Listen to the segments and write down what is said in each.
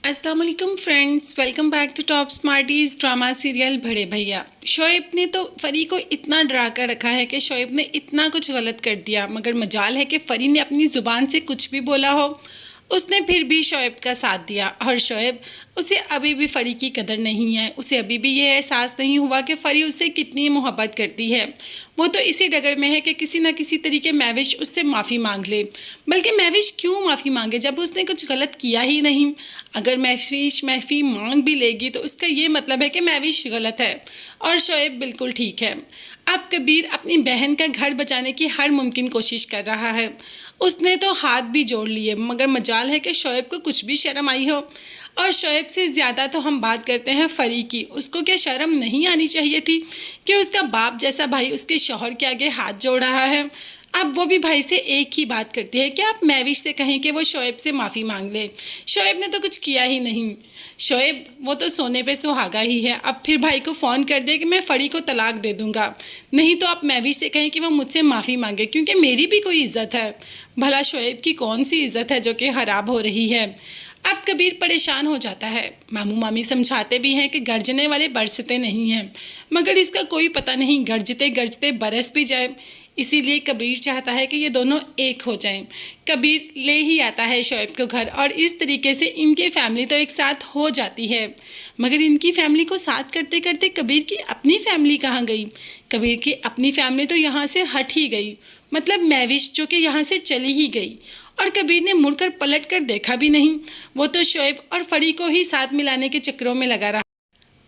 अस्सलाम वालेकुम friends, welcome back to Top Smarties drama serial बड़े भैया। शोएब ने तो फरी को इतना डरा कर रखा है कि शोएब ने इतना कुछ गलत कर दिया, मगर मजाल है कि फरी ने अपनी ज़ुबान से कुछ भी बोला हो, उसने फिर भी शोएब का साथ दिया। और शोएब, उसे अभी भी फरी की कदर नहीं है। उसे अभी भी ये एहसास नहीं हुआ कि फरी उससे कितनी मोहब्बत करती है। वो तो इसी डगर में है कि किसी न किसी तरीके महविश उससे माफ़ी मांग ले। बल्कि महविश क्यों माफ़ी मांगे जब उसने कुछ गलत किया ही नहीं। अगर महविश माफ़ी मांग भी लेगी तो उसका ये मतलब है कि महविश गलत है और शोएब बिल्कुल ठीक है। अब कबीर अपनी बहन का घर बचाने की हर मुमकिन कोशिश कर रहा है। उसने तो हाथ भी जोड़ लिए, मगर मजाल है कि शोएब को कुछ भी शर्म आई हो। और शोएब से ज़्यादा तो हम बात करते हैं फरी की। उसको क्या शर्म नहीं आनी चाहिए थी कि उसका बाप जैसा भाई उसके शौहर के आगे हाथ जोड़ रहा है। अब वो भी भाई से एक ही बात करती है कि आप महविश से कहें कि वो शोएब से माफ़ी मांग ले। शोएब ने तो कुछ किया ही नहीं। शोएब वो तो सोने पे सुहागा ही है। अब फिर भाई को फ़ोन कर दे कि मैं फरी को तलाक दे दूंगा, नहीं तो आप महविश से कहें कि वो मुझसे माफ़ी मांगे, क्योंकि मेरी भी कोई इज्जत है। भला शोएब की कौन सी इज्जत है जो कि ख़राब हो रही है। अब कबीर परेशान हो जाता है। मामू मामी समझाते भी हैं कि गरजने वाले बरसते नहीं हैं, मगर इसका कोई पता नहीं, गरजते गरजते बरस भी जाए। इसीलिए कबीर चाहता है कि ये दोनों एक हो जाएं। कबीर ले ही आता है शोएब को घर, और इस तरीके से इनकी फैमिली तो एक साथ हो जाती है। मगर इनकी फैमिली को साथ करते करते कबीर की अपनी फैमिली कहाँ गई। कबीर की अपनी फैमिली तो यहाँ से हट ही गई, मतलब महविश जो कि यहाँ से चली ही गई। और कबीर ने मुड़कर पलट कर देखा भी नहीं। वो तो शोएब और फरी को ही साथ मिलाने के चक्करों में लगा रहा।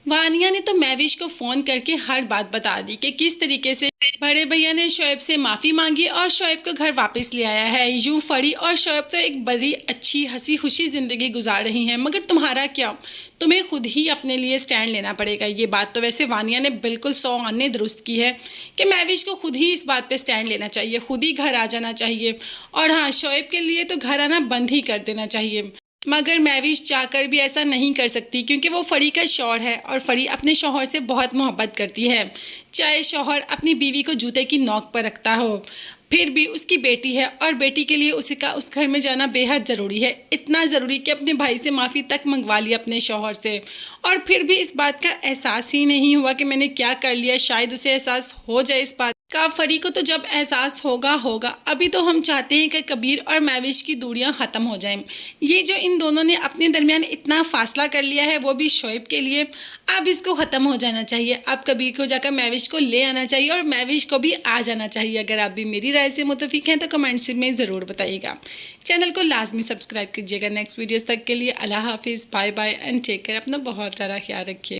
वानिया ने तो महविश को फ़ोन करके हर बात बता दी कि किस तरीके से बड़े भैया ने शोएब से माफ़ी मांगी और शोएब को घर वापस ले आया है। यूँ फरी और शोएब तो एक बड़ी अच्छी हंसी खुशी ज़िंदगी गुजार रही हैं, मगर तुम्हारा क्या, तुम्हें खुद ही अपने लिए स्टैंड लेना पड़ेगा। ये बात तो वैसे वानिया ने बिल्कुल 100 आने दुरुस्त की है कि महविश को खुद ही इस बात पे स्टैंड लेना चाहिए, खुद ही घर आ जाना चाहिए। और हाँ, शोएब के लिए तो घर आना बंद ही कर देना चाहिए। मगर महविश चाहकर भी ऐसा नहीं कर सकती, क्योंकि वो फरी का शौहर है और फरी अपने शौहर से बहुत मोहब्बत करती है। चाहे शौहर अपनी बीवी को जूते की नोक पर रखता हो, फिर भी उसकी बेटी है और बेटी के लिए उसका उस घर में जाना बेहद ज़रूरी है। इतना ज़रूरी कि अपने भाई से माफ़ी तक मंगवा ली अपने शौहर से, और फिर भी इस बात का एहसास ही नहीं हुआ कि मैंने क्या कर लिया। शायद उसे एहसास हो जाए इस बात का। फरी को तो जब एहसास होगा होगा। अभी तो हम चाहते हैं कि कबीर और महविश की दूरियां ख़त्म हो जाएं। ये जो इन दोनों ने अपने दरमियान इतना फासला कर लिया है, वो भी शोएब के लिए, अब इसको ख़त्म हो जाना चाहिए। अब कबीर को जाकर महविश को ले आना चाहिए और महविश को भी आ जाना चाहिए। अगर आप भी मेरी राय से मुतफिक हैं तो कमेंट्स में ज़रूर बताइएगा। चैनल को लाजमी सब्सक्राइब कीजिएगा। नेक्स्ट वीडियोज़ तक के लिए अल्लाह हाफिज़, bye bye and take care. अपना बहुत सारा ख्याल रखिए।